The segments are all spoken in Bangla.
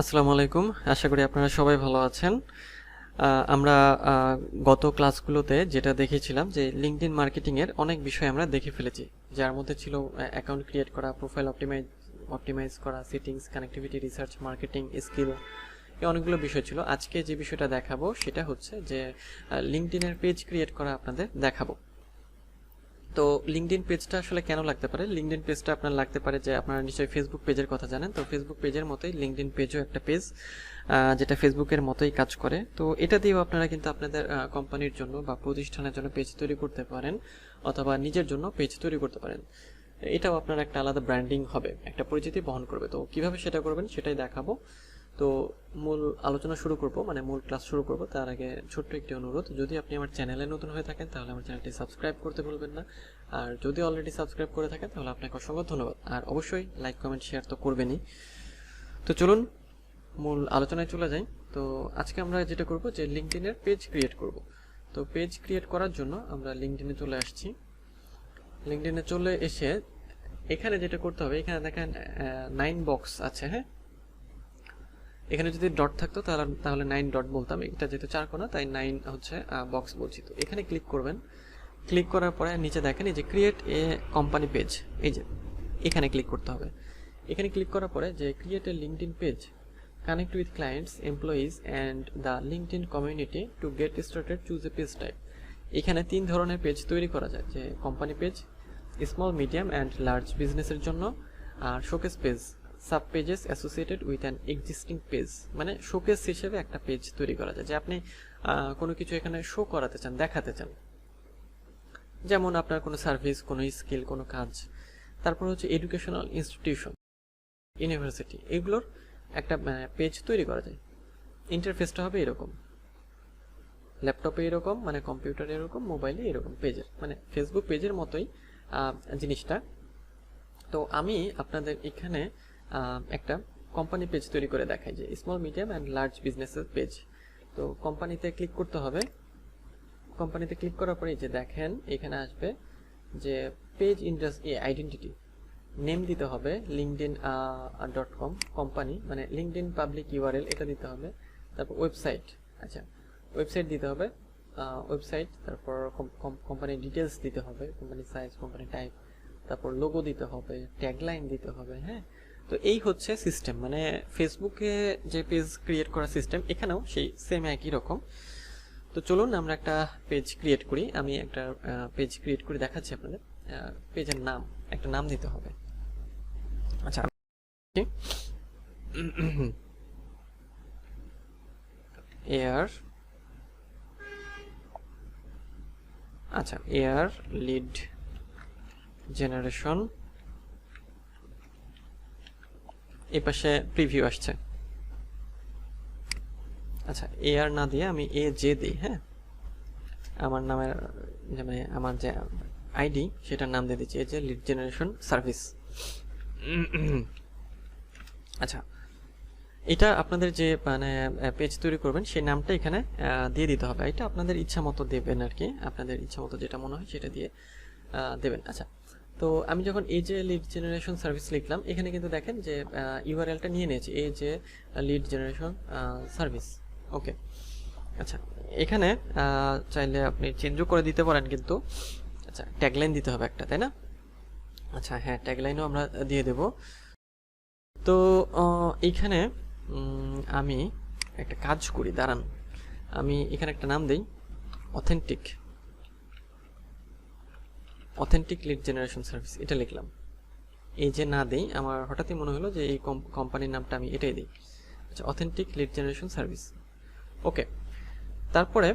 আসসালামু আলাইকুম। আশা করি আপনারা সবাই ভালো আছেন। আমরা গত ক্লাসগুলোতে যেটা দেখেছিলাম যে লিঙ্কডইন মার্কেটিংয়ের অনেক বিষয় আমরা দেখে ফেলেছি, যার মধ্যে ছিল অ্যাকাউন্ট ক্রিয়েট করা, প্রোফাইল অপটিমাইজ করা, settings, connectivity, research, marketing, skill, এই অনেকগুলো বিষয় ছিল। আজকে যে বিষয়টা দেখাবো সেটা হচ্ছে যে লিঙ্কডইনের পেজ ক্রিয়েট করা আপনাদের দেখাবো। তো লিঙ্কডইন পেজটা আসলে কেন লাগতে পারে? লিঙ্কডইন পেজটা আপনার লাগতে পারে যে আপনারা নিশ্চয়ই ফেসবুক পেজের কথা জানেন। তো ফেসবুক পেজের মতোই লিঙ্কডইন পেজও একটা পেজ, যেটা ফেসবুকের মতোই কাজ করে। তো এটা দিয়েও আপনারা কিন্তু আপনাদের কোম্পানির জন্য বা প্রতিষ্ঠানের জন্য পেজ তৈরি করতে পারেন, অথবা নিজের জন্য পেজ তৈরি করতে পারেন। এটাও আপনার একটা আলাদা ব্র্যান্ডিং হবে, একটা পরিচিতি বহন করবে। তো কিভাবে সেটা করবেন সেটাই দেখাবো। তো মূল আলোচনা শুরু করব, মানে মূল ক্লাস শুরু করব তার আগে ছোট্ট একটি অনুরোধ, যদি আপনি আমার চ্যানেলে নতুন হয়ে থাকেন তাহলে আমার চ্যানেলটি সাবস্ক্রাইব করতে ভুলবেন না। আর যদি অলরেডি সাবস্ক্রাইব করে থাকেন তাহলে আপনাকে অসংখ্য ধন্যবাদ। আর অবশ্যই লাইক, কমেন্ট, শেয়ার তো করবেনই। তো চলুন মূল আলোচনায় চলে যাই। তো আজকে আমরা যেটা করব যে লিঙ্কডইনের পেজ ক্রিয়েট করব। তো পেজ ক্রিয়েট করার জন্য আমরা লিঙ্কডইনে চলে আসছি। লিঙ্কডইনে চলে এসে এখানে যেটা করতে হবে, এখানে দেখেন 9 বক্স আছে। হ্যাঁ, এখানে যদি ডট থাকতো তাহলে 9 ডট বলতাম, এটা যেহেতু 4 কোণা তাই 9 হচ্ছে বক্স বলছি। তো এখানে ক্লিক করবেন। ক্লিক করার পরে নিচে দেখেন এই যে ক্রিয়েট এ কোম্পানি পেজ, এই যে এখানে ক্লিক করতে হবে। এখানে ক্লিক করার পরে যে create a LinkedIn page, connect with clients, employees and the LinkedIn community to get started, choose a page type. এখানে 3 ধরনের পেজ তৈরি করা যায়, যে company page, small, medium and large বিজনেসের জন্য, আর showcase page, sub pages associated with an existing page. মানে শোকেস হিসেবে একটা পেজ তৈরি করা যায়, যে আপনি কোনো কিছু এখানে শো করাতে চান, দেখাতে চান, যেমন আপনার কোনো সার্ভিস, কোনো স্কিল, কোনো কাজ। তারপর হচ্ছে এডুকেশনাল ইনস্টিটিউশন, ইউনিভার্সিটি, এগুলোর একটা পেজ তৈরি করা যায়। ইন্টারফেসটা হবে এরকম, ল্যাপটপে এরকম, মানে কম্পিউটারে এরকম, মোবাইলে এরকম পেজের, মানে ফেসবুক পেজের মতোই জিনিসটা। তো আমি আপনাদের এখানে একটা কোম্পানি পেজ তৈরি করে দেখাই, যে স্মল, মিডিয়াম অ্যান্ড লার্জ বিজনেসের পেজ। তো কোম্পানিতে ক্লিক করতে হবে। কোম্পানিতে ক্লিক করার পরে যে দেখেন এখানে আসবে যে পেজ ইন্ডাস্ট্রি আইডেন্টিটি, নেম দিতে হবে linkedin.com, কোম্পানি মানে লিঙ্কডইন পাবলিক ইউআরএল, এটা দিতে হবে। তারপর ওয়েবসাইট, আচ্ছা ওয়েবসাইট দিতে হবে, ওয়েবসাইট। তারপর কোম্পানির ডিটেলস দিতে হবে, কোম্পানি সাইজ, কোম্পানি টাইপ, তারপর লোগো দিতে হবে, ট্যাগলাইন দিতে হবে। হ্যাঁ, তো এই হচ্ছে সিস্টেম, মানে ফেসবুকে যে পেজ ক্রিয়েট করা সিস্টেম, এখানেও সেই সেম একই রকম। তো চলুন আমরা একটা পেজ ক্রিয়েট করি। আমি একটা পেজ ক্রিয়েট করে দেখাচ্ছি আপনাদের। পেজের নাম, একটা নাম দিতে হবে। আচ্ছা এয়ার, আচ্ছা এয়ার লিড জেনারেশন, এই পাশে প্রিভিউ আসছে। আচ্ছা এয়ার না দিয়ে আমি এ জে দিই। হ্যাঁ, আমার নামের মানে আমার যে আইডি সেটার নাম দিয়ে দিচ্ছি, এই যে লিড জেনারেশন সার্ভিস। আচ্ছা এটা আপনাদের যে মানে পেজ তৈরি করবেন সেই নামটা এখানে দিয়ে দিতে হবে। এটা আপনাদের ইচ্ছা মতো দেবেন আর কি, আপনাদের ইচ্ছা মতো যেটা মনে হয় সেটা দিয়ে দেবেন। আচ্ছা, তো আমি যখন এই যে লিড জেনারেশন সার্ভিস লিখলাম, এখানে কিন্তু দেখেন যে ইউআরএলটা নিয়ে নিয়েছি, এই যে লিড জেনারেশন সার্ভিস। ওকে, আচ্ছা এখানে চাইলে আপনি চেঞ্জও করে দিতে পারেন কিন্তু। আচ্ছা ট্যাগলাইন দিতে হবে একটা, তাই না? আচ্ছা হ্যাঁ, ট্যাগলাইনও আমরা দিয়ে দেব। তো এইখানে আমি একটা কাজ করি, দাঁড়ান, আমি এখানে একটা নাম দিই, অথেন্টিক লিড জেনারেশন সার্ভিস, এটা লিখলাম। এই যে না দিই, আমার হঠাৎই মনে হলো যে এই কোম্পানির নামটা আমি এটাই দিই। আচ্ছা অথেন্টিক লিড জেনারেশন সার্ভিস। ওকে, তারপরে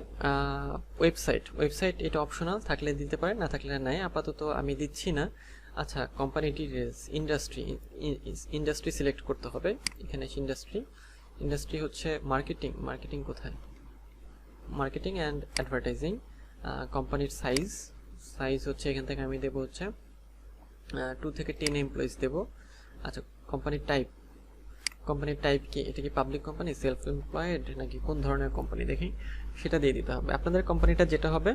ওয়েবসাইট এটা অপশনাল, থাকলে দিতে পারেন, না থাকলে নাই, আপাতত আমি দিচ্ছি না। আচ্ছা কোম্পানি ডিটেলস, ইন্ডাস্ট্রি সিলেক্ট করতে হবে। এখানে ইন্ডাস্ট্রি হচ্ছে মার্কেটিং কোথায়, মার্কেটিং অ্যান্ড অ্যাডভার্টাইজিং। কোম্পানির সাইজ হচ্ছে এখান থেকে আমি দেবো হচ্ছে 2 থেকে 10 এমপ্লয়িজ দেবো। আচ্ছা কোম্পানির টাইপ কি, এটা কি পাবলিক কোম্পানি, সেলফ এমপ্লয়েড, নাকি কোন ধরনের কোম্পানি, দেখি সেটা দিয়ে দিতে হবে। আপনাদের কোম্পানিটা যেটা হবে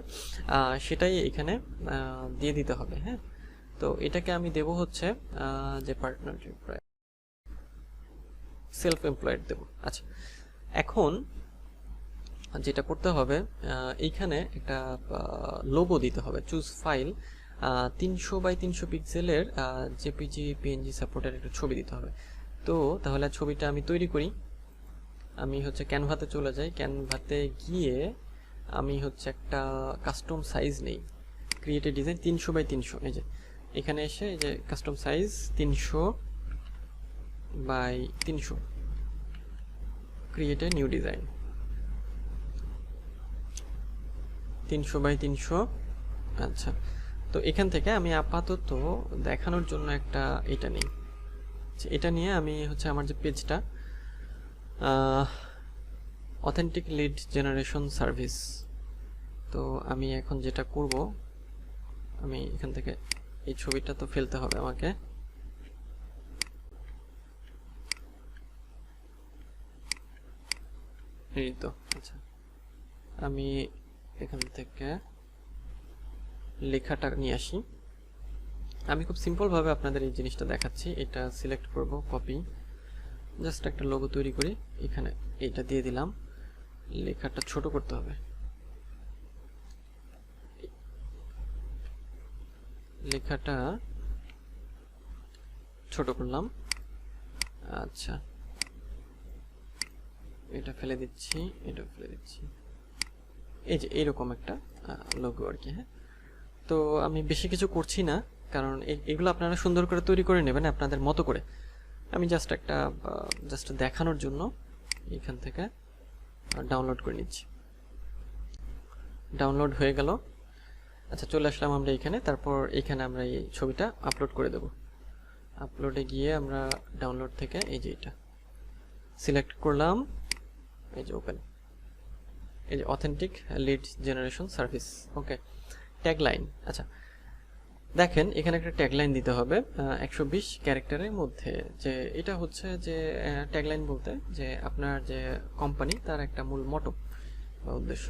সেটাই এখানে দিয়ে দিতে হবে। হ্যাঁ, তো এটাকে আমি দেব হচ্ছে যে পার্টনারশিপ সেলফ এমপ্লয়েড দেব। আচ্ছা, এখন যেটা করতে হবে, এইখানে একটা লোগো দিতে হবে। চুজ ফাইল, 300 x 300 পিক্সেলের জেপিজি পিএনজি সাপোর্টের একটা ছবি দিতে হবে। তো তাহলে ছবিটা আমি তৈরি করি। আমি হচ্ছে ক্যানভাতে চলে যাই, ক্যানভাতে গিয়ে আমি হচ্ছে একটা কাস্টম সাইজ নেই, ক্রিয়েট এ ডিজাইন 300 x 300। এই যে এখানে এসে এই যে custom size 300 x 300, create a new design 300 x 300। আচ্ছা, তো এখান থেকে আমি আপাতত দেখানোর জন্য একটা এটা নিই, এটা নিয়ে আমি হচ্ছে আমার যে পেজটা অথেন্টিক লিড জেনারেশন সার্ভিস, তো আমি এখন যেটা করব, আমি এখান থেকে এই ছবিটা তো ফেলতে হবে আমাকে। এই তো, আচ্ছা, আমি এখান থেকে লেখাটা নিয়ে আসি। আমি খুব সিম্পলভাবে আপনাদের এই জিনিসটা দেখাচ্ছি। এটা সিলেক্ট করব, কপি, জাস্ট একটা লোগো তৈরি করি, এখানে এইটা দিয়ে দিলাম। লেখাটা ছোট করতে হবে, লেখাটা ছোট করলাম। আচ্ছা, এটা ফেলে দিচ্ছি, এটা ফেলে দিচ্ছি। এই যে এইরকম একটা লোগো আর কি। হ্যাঁ, তো আমি বেশি কিছু করছি না, কারণ এগুলো আপনারা সুন্দর করে তৈরি করে নেবেন আপনাদের মতো করে। আমি জাস্ট একটা জাস্ট দেখানোর জন্য এখান থেকে ডাউনলোড করে নিচ্ছি। ডাউনলোড হয়ে গেল। আচ্ছা, চলে আসলাম আমরা এখানে। তারপর এখানে আমরা এই ছবিটা আপলোড করে দেব। আপলোডে গিয়ে আমরা ডাউনলোড থেকে এই যে এটা সিলেক্ট করলাম, এই যে ওপেন, এই যে অথেন্টিক লিড জেনারেশন সার্ভিস। ওকে, ট্যাগলাইন। আচ্ছা, দেখেন এখানে একটা ট্যাগলাইন দিতে হবে 120 ক্যারেক্টারের মধ্যে। যে এটা হচ্ছে যে ট্যাগলাইন বলতে যে আপনার যে কোম্পানি তার একটা মূল মোটো বা উদ্দেশ্য।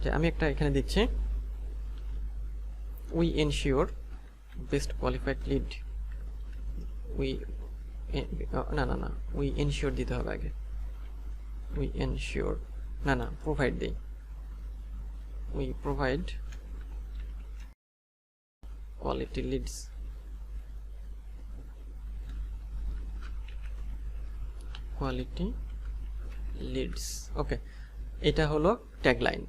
যে আমি একটা এখানে দিচ্ছি, we ensure best qualified lead. We না না না উই এনশিওর দিতে হবে আগে। উই এনশিওর, না না প্রোভাইড দেই। We provide quality leads, quality leads। ওকে, এটা হলো ট্যাগলাইন।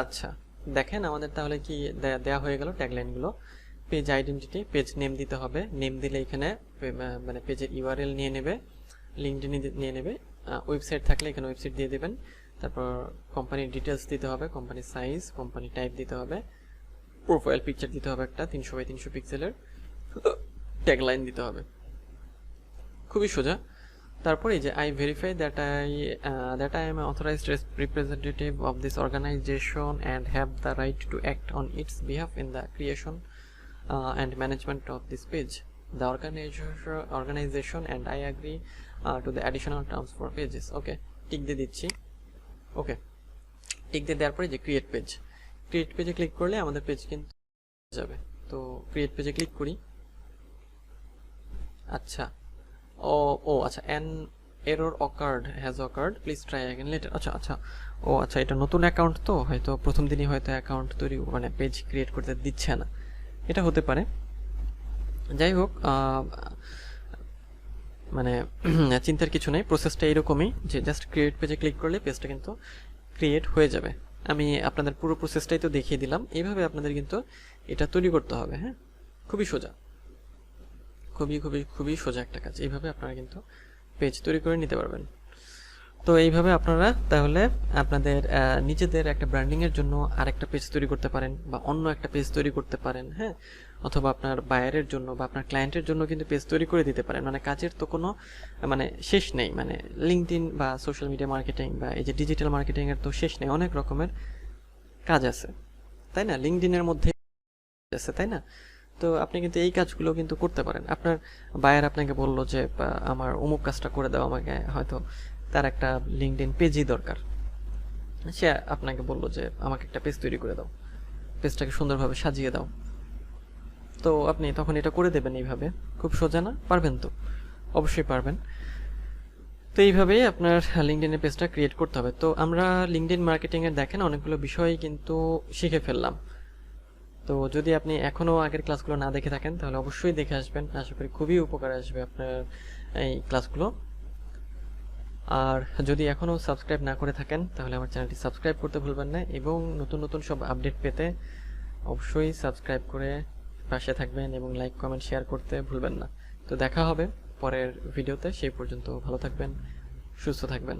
আচ্ছা, দেখেন আমাদের তাহলে কি দেয়া হয়ে গেল ট্যাগলাইনগুলো। পেজ আইডেন্টিটি, পেজ নেম দিতে হবে। নেম দিলে এখানে মানে পেজের ইউআরএল নিয়ে নেবে, লিঙ্কডইন নিয়ে নেবে। ওয়েবসাইট থাকলে এখানে ওয়েবসাইট দিয়ে দেবেন। তারপর কোম্পানির ডিটেলস দিতে হবে, কোম্পানির সাইজ, কোম্পানি টাইপ দিতে হবে, প্রোফাইল পিকচার দিতে হবে একটা 300 x 300 পিক্সেলের, ট্যাগলাইন দিতে হবে। খুবই সোজা। তারপর এই যে I verify that I am authorised representative of this organisation and have the right to act on its behalf in the creation and management of this page, the organisation and I agree to the additional terms for pages. Okay, tick দিয়ে দিচ্ছি। ওকে, টিক দিয়ে দেওয়ার পরে যে ক্রিয়েট পেজ, ক্রিয়েট পেজে ক্লিক করলে আমাদের পেজ কিন্তু যাবে। তো ক্রিয়েট পেজে ক্লিক করি। আচ্ছা, আচ্ছা, an error occurred has occurred, please try again letter. আচ্ছা আচ্ছা, আচ্ছা, এটা নতুন অ্যাকাউন্ট, তো হয়তো প্রথম দিনই হয়তো অ্যাকাউন্ট তৈরি মানে পেজ ক্রিয়েট করতে দিচ্ছে না, এটা হতে পারে। যাই হোক, মানে চিন্তার কিছু নেই, প্রসেসটা এরকমই যে জাস্ট ক্রিয়েট পেজে ক্লিক করলে পেজটা কিন্তু ক্রিয়েট হয়ে যাবে। আমি আপনাদের পুরো প্রসেসটাই তো দেখিয়ে দিলাম, এইভাবে আপনাদের কিন্তু এটা তৈরি করতে হবে। হ্যাঁ, খুবই সোজা, খুবই খুবই খুবই সোজা একটা কাজ। এইভাবে আপনারা কিন্তু পেজ তৈরি করে নিতে পারবেন। তো এইভাবে আপনারা তাহলে আপনাদের নিজেদের একটা ব্র্যান্ডিংয়ের জন্য আরেকটা পেজ তৈরি করতে পারেন, বা অন্য একটা পেজ তৈরি করতে পারেন। হ্যাঁ, অথবা আপনার বায়ারের জন্য বা আপনার ক্লায়েন্টের জন্য কিন্তু পেজ তৈরি করে দিতে পারেন। মানে কাজের তো কোনো মানে শেষ নেই। মানে লিঙ্কডইন বা সোশ্যাল মিডিয়া মার্কেটিং বা এই যে ডিজিটাল মার্কেটিংয়ের তো শেষ নেই, অনেক রকমের কাজ আছে, তাই না? লিঙ্কডইনের মধ্যে আছে, তাই না? তো আপনি কিন্তু এই কাজগুলো কিন্তু করতে পারেন। আপনার বায়ার আপনাকে বললো যে আমার অমুক কাজটা করে দাও আমাকে, হয়তো তার একটা লিঙ্কডইন পেজই দরকার, সে আপনাকে বললো যে আমাকে একটা পেজ তৈরি করে দাও, পেজটাকে সুন্দরভাবে সাজিয়ে দাও। তো আপনি তখন এটা করে দেবেন এইভাবে। খুব সোজা না? পারবেন তো? অবশ্যই পারবেন। এইভাবেই আপনার লিঙ্কডইনের পেজটা ক্রিয়েট করতে হবে। তো আমরা লিঙ্কডইন মার্কেটিংয়ের দেখেন অনেকগুলো বিষয় কিন্তু শিখে ফেললাম। তো যদি আপনি এখনও আগের ক্লাসগুলো না দেখে থাকেন তাহলে অবশ্যই দেখে আসবেন, আশা করি খুবই উপকারে আসবে আপনার এই ক্লাসগুলো। আর যদি এখনও সাবস্ক্রাইব না করে থাকেন তাহলে আমার চ্যানেলটি সাবস্ক্রাইব করতে ভুলবেন না, এবং নতুন নতুন সব আপডেট পেতে অবশ্যই সাবস্ক্রাইব করে পাশে থাকবেন এবং লাইক কমেন্ট শেয়ার করতে ভুলবেন না। তো দেখা হবে পরের ভিডিওতে, সেই পর্যন্ত ভালো থাকবেন, সুস্থ থাকবেন।